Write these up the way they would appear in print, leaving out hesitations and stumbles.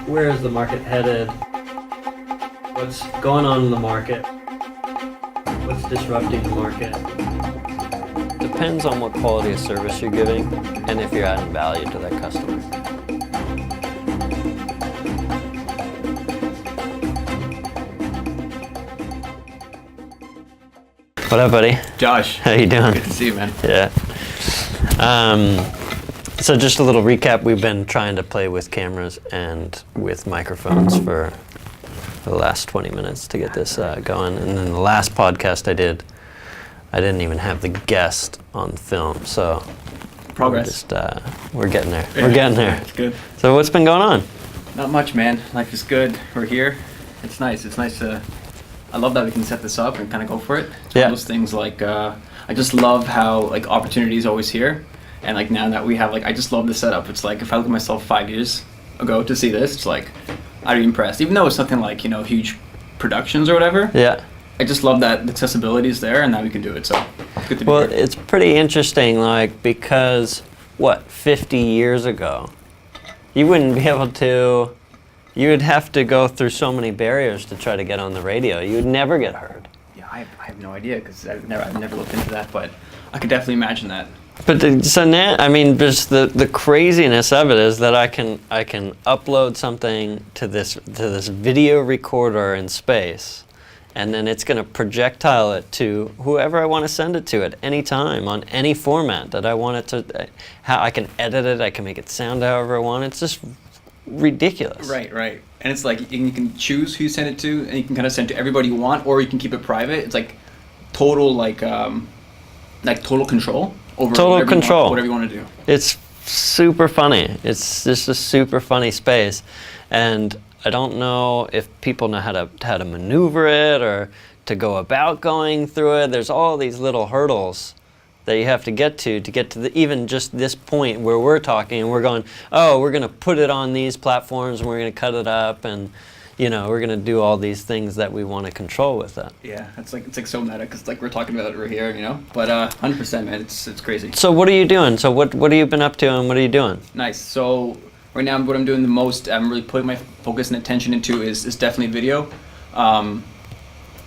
Where is the market headed? What's going on in the market? What's disrupting the market? Depends on what quality of service you're giving and if you're adding value to that customer. What up, buddy? Josh. How you doing? Good to see you, man. Yeah. So just a little recap. We've been trying to play with cameras and with microphones for the last 20 minutes to get this going. And then the last podcast I didn't even have the guest on film. So Progress. We're getting there. We're getting there. It's good. So what's been going on? Not much, man. Life is good. We're here. It's nice. It's nice to... I love that we can set this up and kind of go for it. It's one of those things like... I just love how like opportunity is always here. And like now that we have like... I just love the setup. It's like if I look at myself 5 years ago to see this, it's like... I'd be impressed. Even though it's nothing like, you know, huge productions or whatever. Yeah. I just love that the accessibility is there and that we can do it. So it's good to be here. Well, it's pretty interesting, like, because, 50 years ago, you wouldn't be able to, you would have to go through so many barriers to try to get on the radio. You would never get heard. Yeah, I have no idea because I've never looked into that, but I could definitely imagine that. But so now, I mean, just the craziness of it is that I can upload something to this video recorder in space, and then it's going to projectile it to whoever I want to send it to at any time on any format that I want it to. How I can edit it, I can make it sound however I want. It's just ridiculous. Right. And it's like you can choose who you send it to, and you can kind of send it to everybody you want, or you can keep it private. It's like total total control. Whatever you want to do. It's super funny. It's just a super funny space, and I don't know if people know how to maneuver it or to go about going through it. There's all these little hurdles that you have to get to even just this point where we're talking and we're going, oh, we're going to put it on these platforms and we're going to cut it up and. You know, we're gonna do all these things that we want to control with that. Yeah, it's like so meta because like we're talking about it right here, you know. But 100%, man, it's crazy. So what are you doing? So what have you been up to and what are you doing? Nice. So right now, what I'm doing the most, I'm really putting my focus and attention into is definitely video.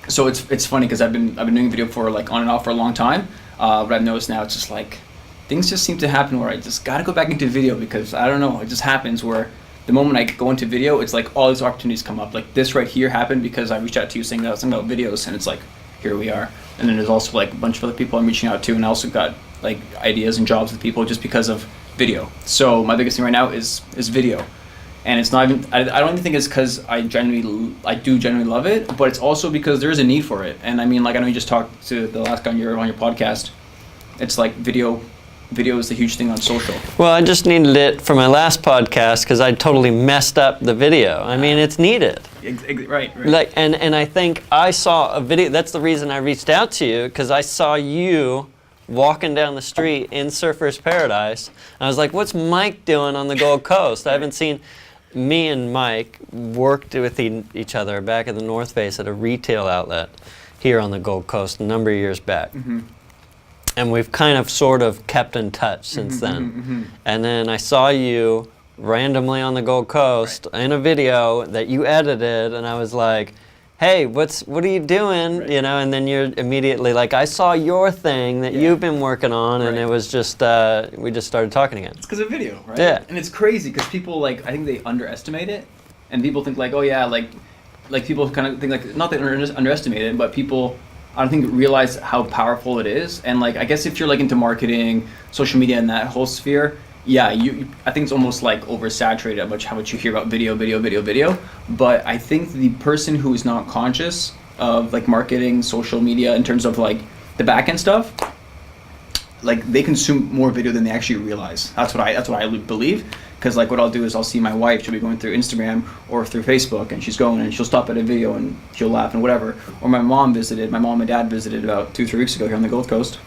So it's funny because I've been doing video for like on and off for a long time. But I've noticed now it's just like things just seem to happen where I just gotta go back into video because I don't know, it just happens where. The moment I go into video, it's like all these opportunities come up. Like this right here happened because I reached out to you saying that I was something about videos, and it's like, here we are. And then there's also like a bunch of other people I'm reaching out to, and I also got like ideas and jobs with people just because of video. So my biggest thing right now is video, and it's not even. I don't even think it's because I do genuinely love it, but it's also because there is a need for it. And I mean, like I know you just talked to the last guy on your podcast. It's like video is the huge thing on social. Well, I just needed it for my last podcast because I totally messed up the video. I mean, it's needed. Right. Like, and I think I saw a video. That's the reason I reached out to you because I saw you walking down the street in Surfer's Paradise. I was like, what's Mike doing on the Gold Coast? I haven't seen. Me and Mike worked with each other back at the North Face at a retail outlet here on the Gold Coast a number of years back. Mm-hmm. And we've kind of sort of kept in touch since then. And then I saw you randomly on the Gold Coast in a video that you edited, and I was like, hey, what are you doing? You know, and then you're immediately like, I saw your thing that you've been working on, and it was just, we just started talking again. It's because of video, right? Yeah. And it's crazy because people like, I think they underestimate it, and people think like, oh yeah, like people kind of think like, not that they underestimate it, but people, I don't think realize how powerful it is. And like, I guess if you're like into marketing, social media and that whole sphere, yeah, I think it's almost like oversaturated how much you hear about video. But I think the person who is not conscious of like marketing, social media in terms of like the back end stuff, like they consume more video than they actually realize. That's what I believe. Because like what I'll do is I'll see my wife, she'll be going through Instagram or through Facebook, and she's going and she'll stop at a video and she'll laugh and whatever. Or my mom and dad visited about 2-3 weeks ago here on the Gold Coast.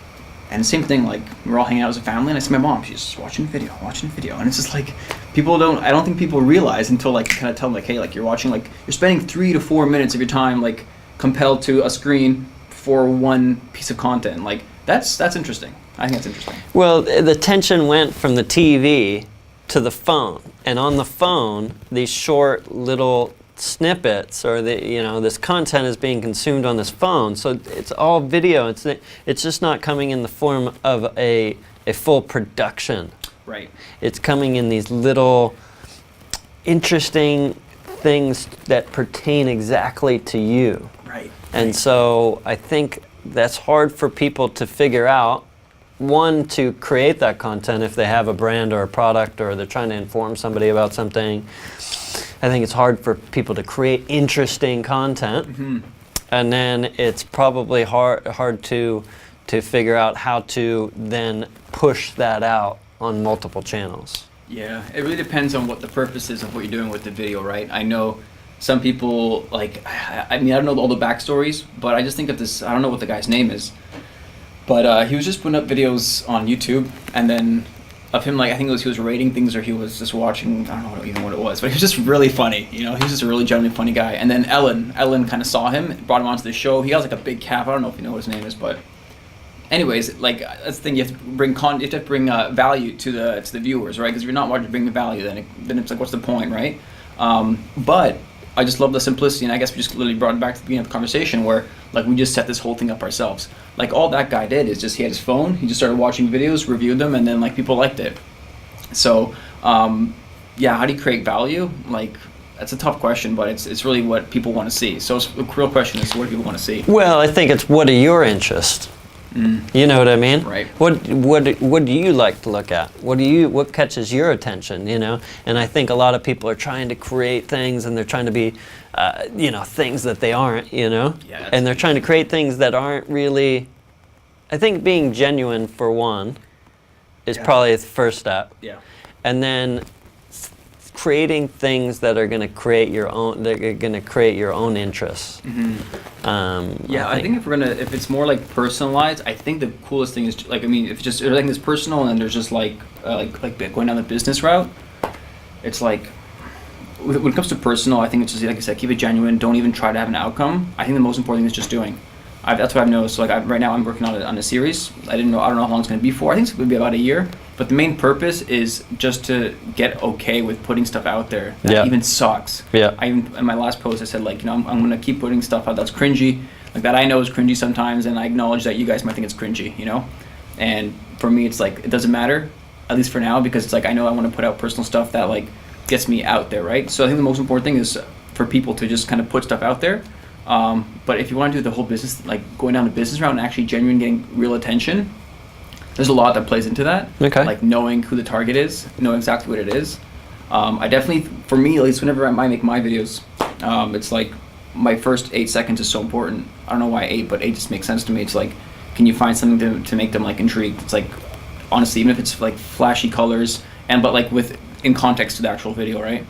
And the same thing, like we're all hanging out as a family, and I see my mom, she's just watching video, and it's just like I don't think people realize until like kind of tell them like, hey, like you're spending 3 to 4 minutes of your time like compelled to a screen for one piece of content. Like that's interesting. I think that's interesting. Well, the tension went from the TV to the phone, and on the phone, these short little snippets or this content is being consumed on this phone. So it's all video. It's just not coming in the form of a full production. Right. It's coming in these little interesting things that pertain exactly to you. Right. And so I think that's hard for people to figure out. One, to create that content if they have a brand or a product or they're trying to inform somebody about something. I think it's hard for people to create interesting content. Mm-hmm. And then it's probably hard to figure out how to then push that out on multiple channels. Yeah, it really depends on what the purpose is of what you're doing with the video, right? I know some people, like, I mean, I don't know all the backstories, but I just think of this, I don't know what the guy's name is, but he was just putting up videos on YouTube, and then of him, like, I think it was he was rating things or he was just watching, I don't know even what it was, but he was just really funny, you know, he was just a really genuinely funny guy. And then Ellen kind of saw him, brought him onto the show. He has like a big cap, I don't know if you know what his name is, but anyways, like, that's the thing, you have to bring value to the viewers, right? Because if you're not wanting to bring the value, then it's like, what's the point, right? But I just love the simplicity, and I guess we just literally brought it back to the beginning of the conversation where, like, we just set this whole thing up ourselves. Like, all that guy did is just, he had his phone, he just started watching videos, reviewed them, and then, like, people liked it. So, yeah, how do you create value? Like, that's a tough question, but it's really what people want to see. So the real question is, what do people want to see? Well, I think it's, what are your interests? You know what I mean? Right. What do you like to look at? What catches your attention? You know, and I think a lot of people are trying to create things, and they're trying to be, things that they aren't. You know, Yeah, and they're trying to create things that aren't really. I think being genuine, for one, is probably the first step. Yeah. And then creating things that are going to create your own. That are going to create your own interests. Yeah, I think if it's more like personalized, I think the coolest thing is, like, I mean, if just everything is personal and then there's just like going down the business route, it's like, when it comes to personal, I think it's just, like I said, keep it genuine. Don't even try to have an outcome. I think the most important thing is just doing. That's what I've noticed. So, like, right now I'm working on a series. I don't know how long it's going to be for. I think it's going to be about a year. But the main purpose is just to get okay with putting stuff out there that even sucks. Yeah. In my last post, I said, like, you know, I'm going to keep putting stuff out that's cringy, like, that I know is cringy sometimes, and I acknowledge that you guys might think it's cringy, you know? And for me, it's like, it doesn't matter, at least for now, because it's like, I know I want to put out personal stuff that, like, gets me out there, right? So I think the most important thing is for people to just kind of put stuff out there. But if you want to do the whole business, like going down the business route and actually genuinely getting real attention, there's a lot that plays into that. Okay. Like knowing who the target is, knowing exactly what it is. I definitely, for me at least, whenever I make my videos, it's like my first 8 seconds is so important. I don't know why 8, but 8 just makes sense to me. It's like, can you find something to make them like intrigued? It's like, honestly, even if it's like flashy colors, but like in context to the actual video, right?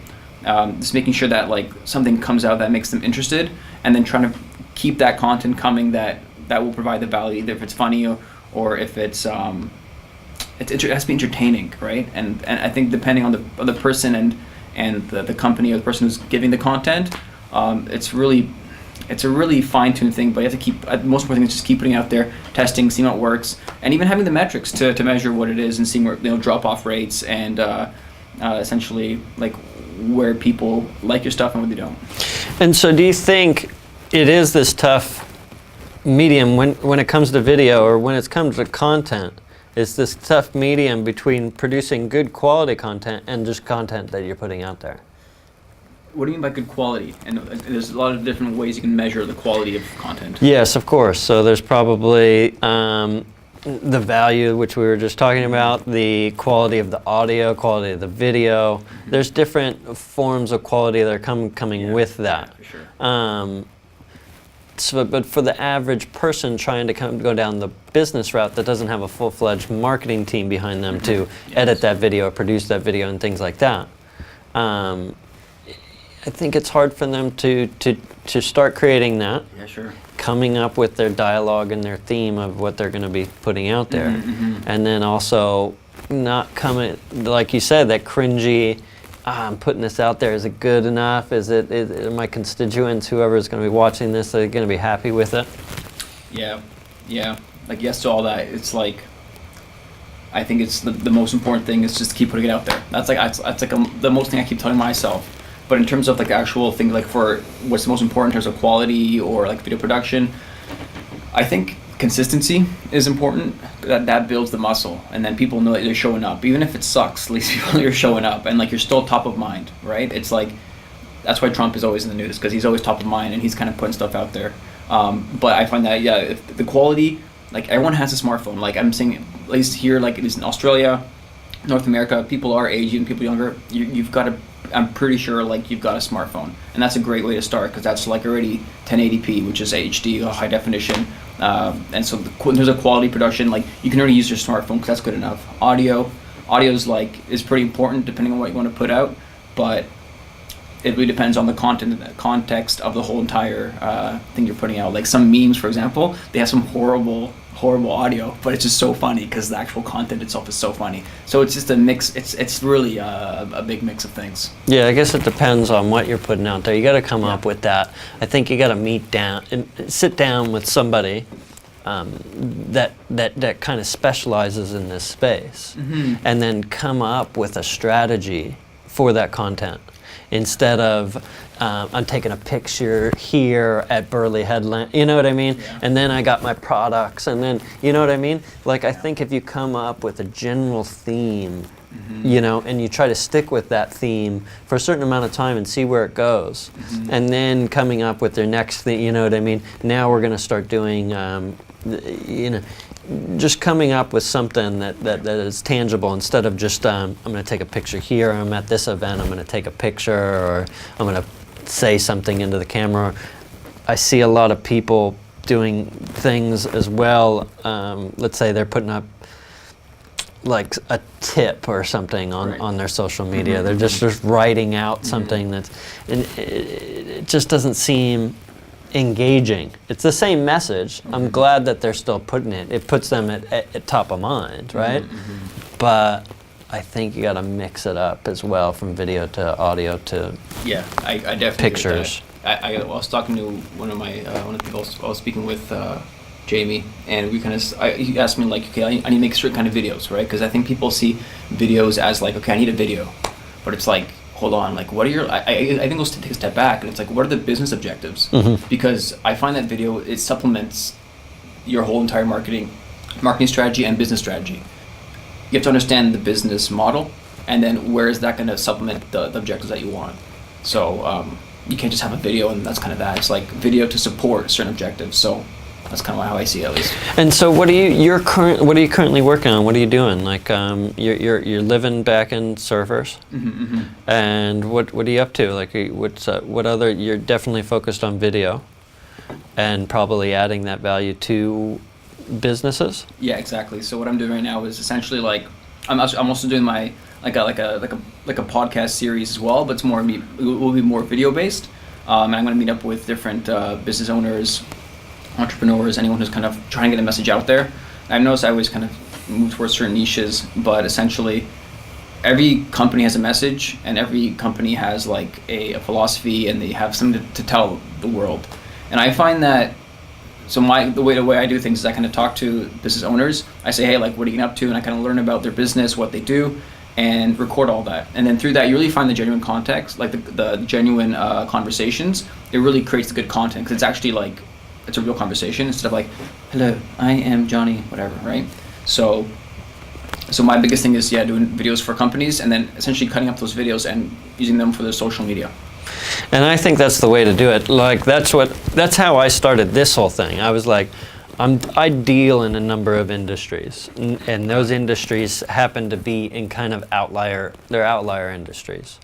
Just making sure that like something comes out that makes them interested, and then trying to keep that content coming that will provide the value, either if it's funny or if it has to be entertaining, right? And I think depending on the person and the company or the person who's giving the content, it's a really fine-tuned thing. But you have to keep, the most important thing is just keep putting it out there, testing, seeing what works, and even having the metrics to measure what it is and seeing where, drop-off rates and essentially like where people like your stuff and where they don't. And so do you think it is this tough medium when it comes to video, or when it comes to content, is this tough medium between producing good quality content and just content that you're putting out there? What do you mean by good quality? And there's a lot of different ways you can measure the quality of content. Yes, of course. So there's probably the value, which we were just talking about, the quality of the audio, quality of the video. There's different forms of quality that are coming with that. Yeah, for sure. But for the average person trying to go down the business route that doesn't have a full-fledged marketing team behind them to edit that video, produce that video, and things like that, I think it's hard for them to start creating that. Yeah, sure. Coming up with their dialogue and their theme of what they're going to be putting out there. And then also not coming, like you said, that cringy, I'm putting this out there, is it good enough? Are my constituents, whoever is going to be watching this, are they going to be happy with it? Yeah, like yes to all that. It's like, I think it's the most important thing is just keep putting it out there. That's like the most thing I keep telling myself. But in terms of like actual things, like for what's the most important in terms of quality or like video production, I think consistency is important. That builds the muscle, and then people know that you're showing up, even if it sucks. At least people know you're showing up, and like you're still top of mind, right? It's like that's why Trump is always in the news, because he's always top of mind and he's kind of putting stuff out there. But I find that if the quality, like everyone has a smartphone. Like I'm saying, at least here, like it is in Australia, North America, people our age, even people younger, you've got a, I'm pretty sure like you've got a smartphone, and that's a great way to start because that's like already 1080p, which is HD, high definition. And so in terms of quality production, like you can already use your smartphone because that's good enough. Audio is pretty important depending on what you want to put out, but it really depends on the context of the whole entire thing you're putting out. Like some memes, for example, they have some horrible audio, but it's just so funny because the actual content itself is so funny. So it's just a mix. It's really a big mix of things. Yeah, I guess it depends on what you're putting out there. You got to come up with that. I think you got to sit down with somebody that kind of specializes in this space, and then come up with a strategy for that content. Instead of I'm taking a picture here at Burley Headland, you know what I mean? Yeah. And then I got my products, and then, you know what I mean? Like, I think if you come up with a general theme, you know, and you try to stick with that theme for a certain amount of time and see where it goes, and then coming up with their next thing, you know what I mean? Now we're going to start doing, you know, just coming up with something that is tangible instead of just I'm going to take a picture here, I'm at this event, I'm going to take a picture, or I'm going to say something into the camera. I see a lot of people doing things as well. Let's say they're putting up like a tip or something on their social media. They're just writing out something that's, and it just doesn't seem engaging. It's the same message. I'm glad that they're still putting it. It puts them at top of mind, right? But I think you got to mix it up as well, from video to audio to I definitely pictures. I was talking to one of the people I was speaking with, Jamie, and we he asked me like, okay, I need to make certain kind of videos, right? Because I think people see videos as like, okay, I need a video, but it's like, hold on, like what are your, I think let's take a step back, and it's like, what are the business objectives? Because I find that video, it supplements your whole entire marketing strategy and business strategy. You have to understand the business model, and then where is that going to supplement the objectives that you want. So you can't just have a video and that's kind of that. It's like video to support certain objectives. So that's kind of how I see it, at least. And so, what are you currently working on? What are you doing? Like, you're living back in Surfers, and what are you up to? Like, what other? You're definitely focused on video, and probably adding that value to businesses. Yeah, exactly. So what I'm doing right now is essentially like I'm also doing my like a podcast series as well, but it's more it will be more video based. And I'm going to meet up with different business owners, entrepreneurs, anyone who's kind of trying to get a message out there. I've noticed I always kind of move towards certain niches, but essentially every company has a message, and every company has like a philosophy, and they have something to tell the world. And I find that, so the way I do things is I kind of talk to business owners. I say, hey, like, what are you getting up to? And I kind of learn about their business, what they do, and record all that. And then through that, you really find the genuine context, like the genuine conversations. It really creates the good content, because it's actually like, it's a real conversation instead of like, hello, I am Johnny, whatever, right? So my biggest thing is, doing videos for companies, and then essentially cutting up those videos and using them for their social media. And I think that's the way to do it. Like, that's how I started this whole thing. I was like, I deal in a number of industries, and those industries happen to be in kind of outlier industries.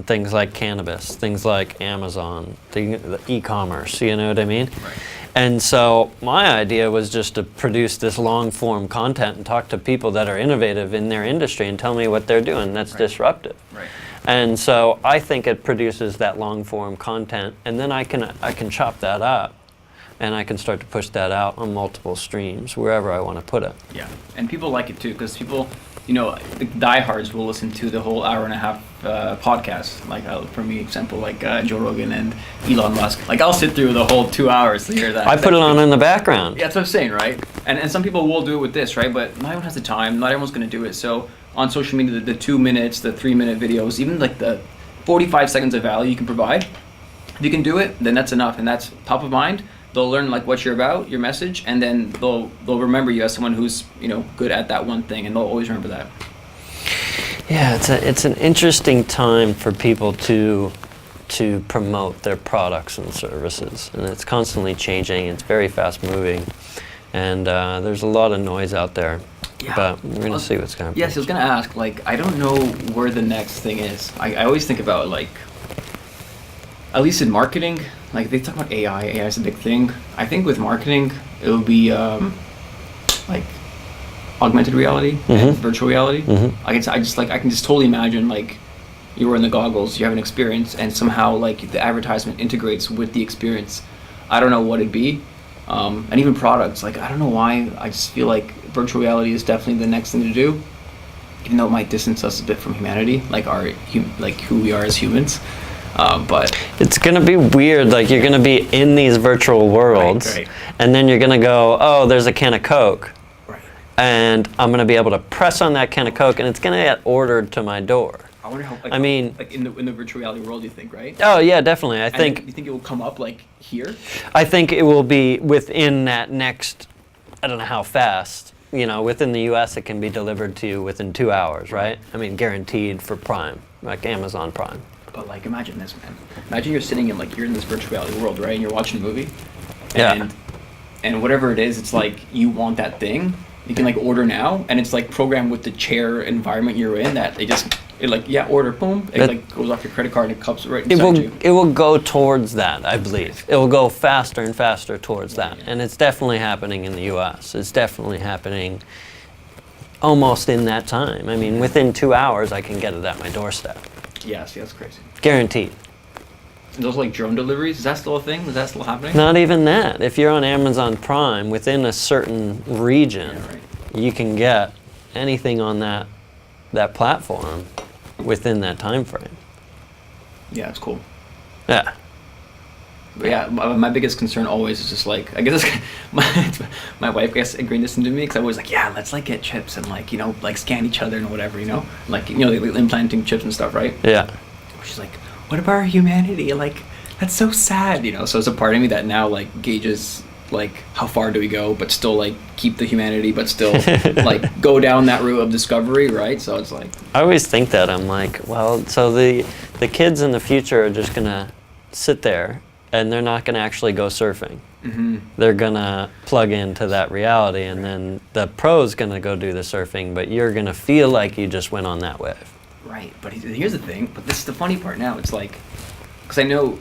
Things like cannabis, things like Amazon, the e-commerce, you know what I mean? Right. And so my idea was just to produce this long form content and talk to people that are innovative in their industry and tell me what they're doing that's disruptive. Right. And so I think it produces that long form content, and then I can chop that up, and I can start to push that out on multiple streams wherever I want to put it. Yeah, and people like it too, because people you know, the diehards will listen to the whole hour and a half podcast. Like for me, example, like Joe Rogan and Elon Musk. Like I'll sit through the whole 2 hours to hear that. I put it on in the background. Yeah, that's what I'm saying, right? And some people will do it with this, right? But not everyone has the time. Not everyone's going to do it. So on social media, the 2 minutes, the 3 minute videos, even like the 45 seconds of value you can provide, if you can do it, then that's enough, and that's top of mind. They'll learn like what you're about, your message, and then they'll remember you as someone who's, you know, good at that one thing, and they'll always remember that. Yeah, it's an interesting time for people to promote their products and services, and it's constantly changing. It's very fast moving, and there's a lot of noise out there. Yeah. But we're gonna see what's going to happen. Yes, I was gonna ask. Like, I don't know where the next thing is. I always think about like, at least in marketing, like they talk about AI. AI is a big thing. I think with marketing, it would be like augmented reality and virtual reality. I can just totally imagine like you were in the goggles, you have an experience, and somehow like the advertisement integrates with the experience. I don't know what it'd be, and even products. Like I don't know why. I just feel like virtual reality is definitely the next thing to do, even though it might distance us a bit from humanity, like who we are as humans. But it's gonna be weird. Like you're gonna be in these virtual worlds, right. and then you're gonna go, oh, there's a can of Coke, Right. and I'm gonna be able to press on that can of Coke, and it's gonna get ordered to my door. I wonder how. Like, I mean, like in the virtual reality world, you think, right? Oh yeah, definitely. You think it will come up like here? I think it will be within that next. I don't know how fast. You know, within the U.S., it can be delivered to you within 2 hours, right? I mean, guaranteed for Prime, like Amazon Prime. But like, imagine this, man. Imagine you're sitting in like you're in this virtual reality world, right? And you're watching a movie, Yeah. and whatever it is, it's like you want that thing. You can like order now, and it's like programmed with the chair environment you're in. That order, boom, it like goes off your credit card and it comes right inside you. It will go towards that, I believe. It will go faster and faster towards that, and it's definitely happening in the U.S. It's definitely happening almost in that time. I mean, within 2 hours, I can get it at my doorstep. Yeah, see, that's crazy. Guaranteed. And those like drone deliveries, is that still a thing? Is that still happening? Not even that. If you're on Amazon Prime, within a certain region, Yeah, right. you can get anything on that platform within that time frame. Yeah, it's cool. Yeah. But yeah, my biggest concern always is just like, I guess my wife agreed this into me, because I was like, yeah, let's like get chips and like, you know, like scan each other and whatever, you know, like, you know, like implanting chips and stuff, right? Yeah. She's like, what about our humanity? Like, that's so sad, you know. So it's a part of me that now like gauges like how far do we go, but still like keep the humanity, but still like go down that route of discovery, right? So it's like, I always think that. I'm like, well, so the kids in the future are just gonna sit there and they're not gonna actually go surfing. They're gonna plug into that reality, and then the pro's gonna go do the surfing, but you're gonna feel like you just went on that wave. right. But here's the thing. But this is the funny part now. It's like, because I know,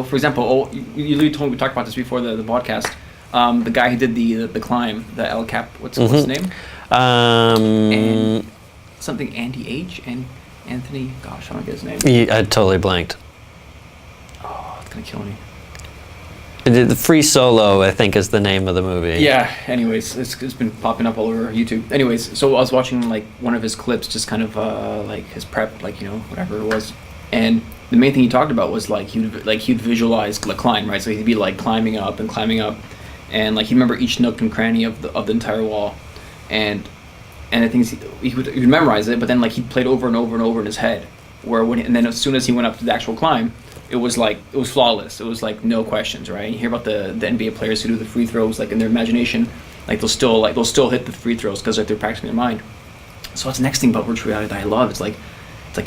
for example, you told me, we talked about this before the podcast. The guy who did the climb, the El Cap, what's his name? And something Andy H. and Anthony. Gosh, I don't get his name. I totally blanked. Oh, it's gonna kill me. The Free Solo, I think, is the name of the movie. Yeah. Anyways, it's been popping up all over YouTube. Anyways, so I was watching like one of his clips, just kind of like his prep, like, you know, whatever it was, and the main thing he talked about was like he'd visualize the climb, right? So he'd be like climbing up, and like he'd remember each nook and cranny of the entire wall, and the things he would memorize it, but then like he played over and over and over in his head, and then as soon as he went up to the actual climb, it was flawless. It was like no questions, right? You hear about the NBA players who do the free throws, like in their imagination, like they'll still hit the free throws because like they're practicing their mind. So that's the next thing about virtual reality that I love. It's like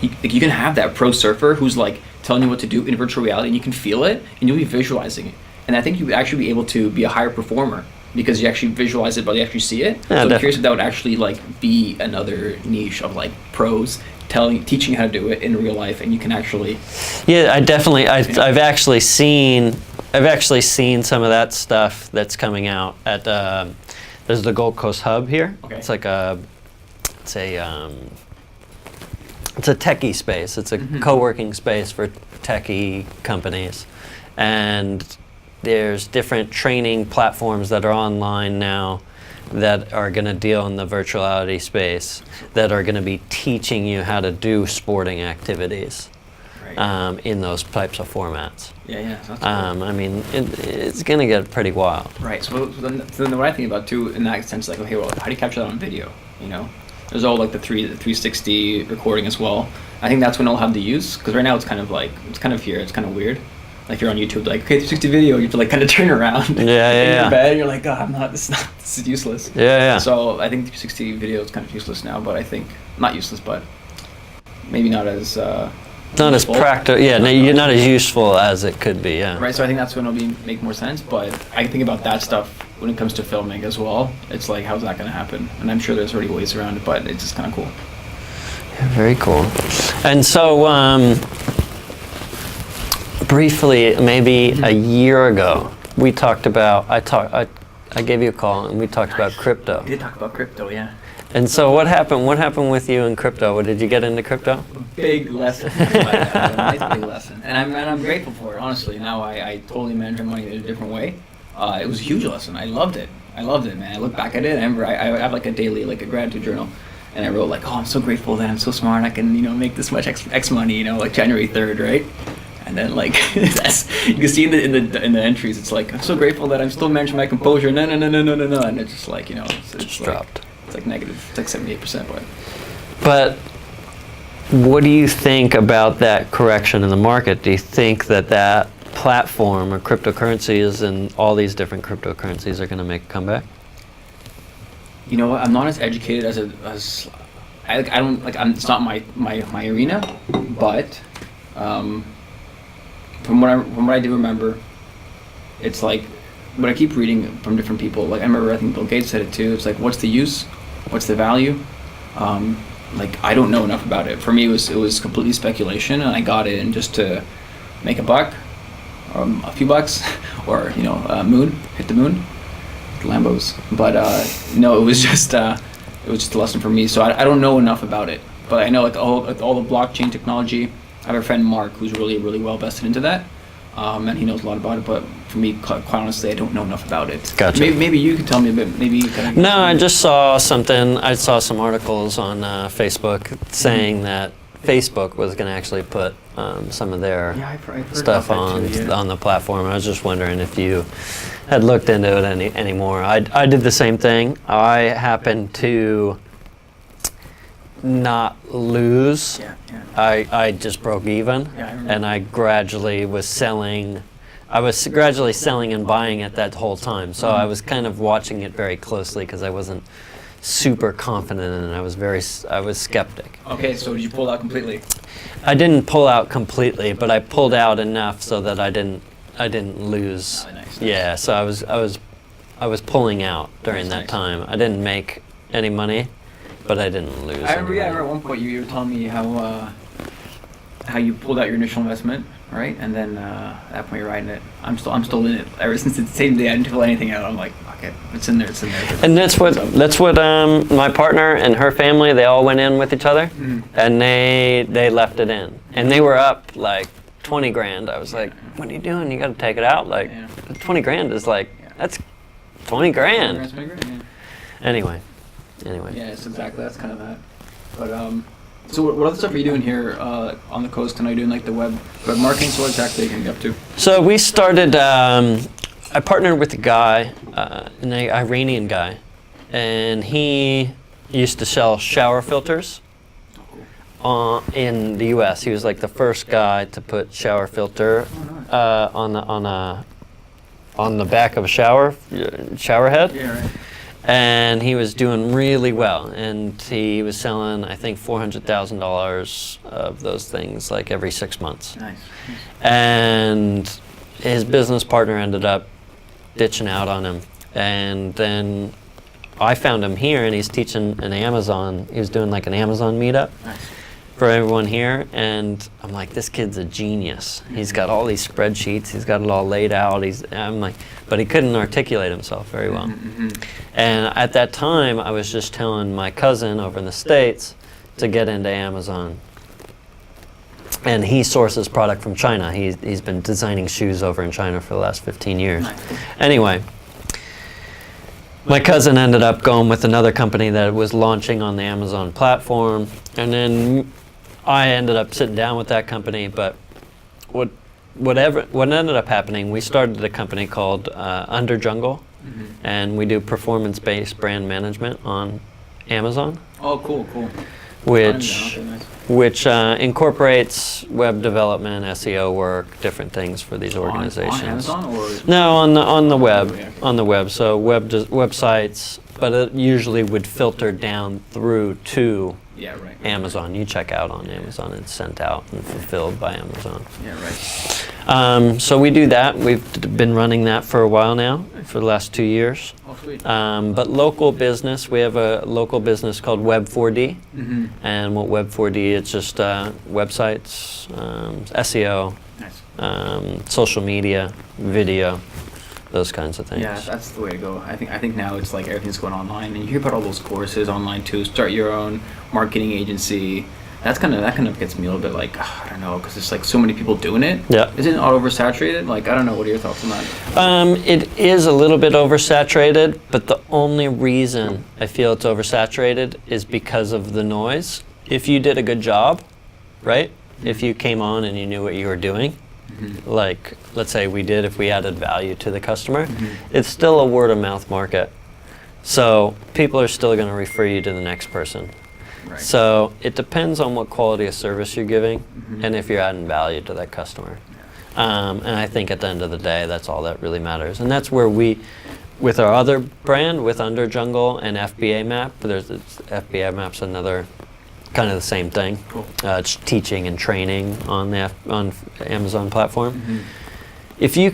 you can have that pro surfer who's like telling you what to do in virtual reality, and you can feel it, and you'll be visualizing it. And I think you would actually be able to be a higher performer because you actually visualize it, but you actually see it. Yeah, so I'm curious if that would actually like be another niche of like pros teaching you how to do it in real life, and you can actually. Yeah, I've actually seen some of that stuff that's coming out at there's the Gold Coast Hub here. Okay. It's like it's a techie space. It's a co-working space for techie companies, and there's different training platforms that are online now, that are going to deal in the virtuality space, that are going to be teaching you how to do sporting activities in those types of formats. Yeah, that's cool. I mean, it's going to get pretty wild. Right. So then what I think about too, in that sense, like, okay, well, how do you capture that on video? You know, there's all like the 360 recording as well. I think that's when I'll have the use, because right now it's kind of here. It's kind of weird. Like you're on YouTube, like, okay, 360 video, you have to like kind of turn around. In your bed, you're like, oh, this is useless. Yeah. So I think 360 video is kind of useless now, but I think not useless, but maybe not as. Not as practical, yeah. No, you're not as useful as it could be, yeah. Right, so I think that's when it'll make more sense. But I think about that stuff when it comes to filming as well. It's like, how's that going to happen? And I'm sure there's already ways around it, but it's just kind of cool. Yeah, very cool. And so, briefly, maybe a year ago, we talked about. I gave you a call and we talked about crypto. We did talk about crypto, yeah. And so what happened? What happened with you in crypto? What, did you get into crypto? Big lesson. A nice big lesson. And I'm grateful for it, honestly. Now I totally manage my money in a different way. It was a huge lesson. I loved it, man. I look back at it. I remember I have like a daily, like a gratitude journal. And I wrote like, oh, I'm so grateful that I'm so smart. I can, make this much X money, like January 3rd, right? And then like, you can see in the entries, it's like, I'm so grateful that I'm still managing my composure. No. And it's just like, it's just like, dropped. It's like negative. It's like 78%. But what do you think about that correction in the market? Do you think that platform or cryptocurrencies and all these different cryptocurrencies are going to make a comeback? You know what? I'm not as educated as I don't like. It's not my arena, but from what I do remember, it's like what I keep reading from different people. Like I remember, I think Bill Gates said it too. It's like, what's the use? What's the value? Like I don't know enough about it. For me, it was completely speculation, and I got it in just to make a buck, a few bucks, or hit the moon, Lambos. But no, it was just a lesson for me. So I don't know enough about it, but I know like all the blockchain technology. I have a friend Mark who's really well vested into that, and he knows a lot about it. But for me, quite honestly, I don't know enough about it. Gotcha. Maybe you could tell me a bit. Maybe you can. No, I just saw something. I saw some articles on Facebook saying that Facebook was going to actually put some of their I've heard stuff about that too, on the platform. I was just wondering if you had looked into it anymore. I did the same thing. I happened to not lose. I just broke even, and I gradually was selling. I was gradually selling and buying it that whole time. So I was kind of watching it very closely because I wasn't super confident in it. I was skeptic. Okay, so did you pull out completely? I didn't pull out completely, but I pulled out enough so that I didn't lose. Oh, nice. Yeah, so I was pulling out during that time. I didn't make any money, but I didn't lose. I remember at one point you were telling me how you pulled out your initial investment, right? And then at that point you're riding it. I'm still in it. Ever since the same day I didn't pull anything out. I'm like, fuck it, it's in there. And that's what my partner and her family, they all went in with each other, and they left it in, and they were up like 20 grand. I was like, what are you doing? You got to take it out. Like 20 grand is like that's 20 grand. 20 grand, yeah. Anyway. Yeah, it's exactly. That's kind of that. But so what other stuff are you doing here on the coast? And are you doing like the web marketing? So what exactly are you going to be up to? So we started. I partnered with a guy, an Iranian guy, and he used to sell shower filters in the U.S. He was like the first guy to put shower filter on the back of a shower head. Yeah, right. And he was doing really well, and he was selling, I think, $400,000 of those things like every 6 months. Nice. And his business partner ended up ditching out on him, and then I found him here, and he's teaching an Amazon. He was doing like an Amazon meetup. Nice. For everyone here, and I'm like, this kid's a genius. He's got all these spreadsheets. He's got it all laid out. I'm like, but he couldn't articulate himself very well. And at that time, I was just telling my cousin over in the States to get into Amazon. And he sources product from China. He's been designing shoes over in China for the last 15 years. Nice. Anyway, My cousin ended up going with another company that was launching on the Amazon platform, and then I ended up sitting down with that company. But what ended up happening, we started a company called Under Jungle, and we do performance-based brand management on Amazon. Oh, cool. Which Okay, nice. which incorporates web development, SEO work, different things for these organizations. On Amazon or? No, on the web, Okay. on the web. So websites, but it usually would filter down through to Yeah, right. Amazon. You check out on Amazon, it's sent out and fulfilled by Amazon. Yeah, right. So we do that. We've been running that for a while now, for the last 2 years. Oh, sweet. But local business, we have a local business called Web4D. And what Web4D, it's just websites, SEO, Nice. social media, video, those kinds of things. Yeah, that's the way to go. I think now it's like everything's going online, and you hear about all those courses online too. Start your own marketing agency. That kind of gets me a little bit like, I don't know, because there's like so many people doing it. Yeah. Isn't it all oversaturated? Like, I don't know. What are your thoughts on that? It is a little bit oversaturated, but the only reason I feel it's oversaturated is because of the noise. If you did a good job, right? If you came on and you knew what you were doing, like let's say we did, if we added value to the customer, it's still a word of mouth market. So people are still going to refer you to the next person. Right. So it depends on what quality of service you're giving and if you're adding value to that customer. And I think at the end of the day, that's all that really matters. And that's where we, with our other brand, with Under Jungle and FBA Map, FBA Map's another kind of the same thing. Cool. It's teaching and training on the on Amazon platform. If you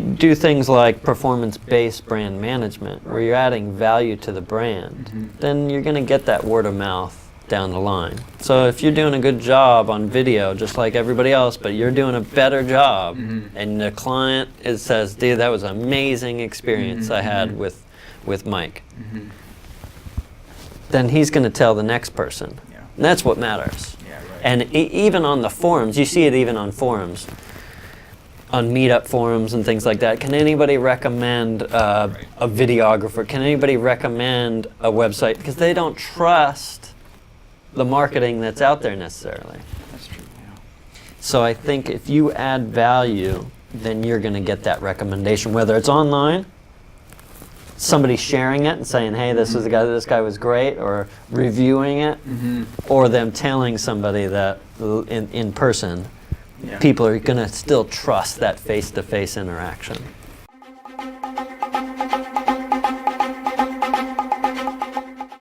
do things like performance-based brand management, where you're adding value to the brand, then you're going to get that word of mouth down the line. So if you're doing a good job on video, just like everybody else, but you're doing a better job, and the client says, dude, that was an amazing experience I had with Mike, then he's going to tell the next person. Yeah. And that's what matters. Yeah, right. And even on the forums, you see it even on forums, on meetup forums and things like that. Can anybody recommend a videographer? Can anybody recommend a website? Because they don't trust the marketing that's out there necessarily. That's true. Yeah. So I think if you add value, then you're going to get that recommendation, whether it's online, somebody sharing it and saying, hey, this guy was great, or reviewing it, or them telling somebody that in person. Yeah. People are going to still trust that face-to-face interaction.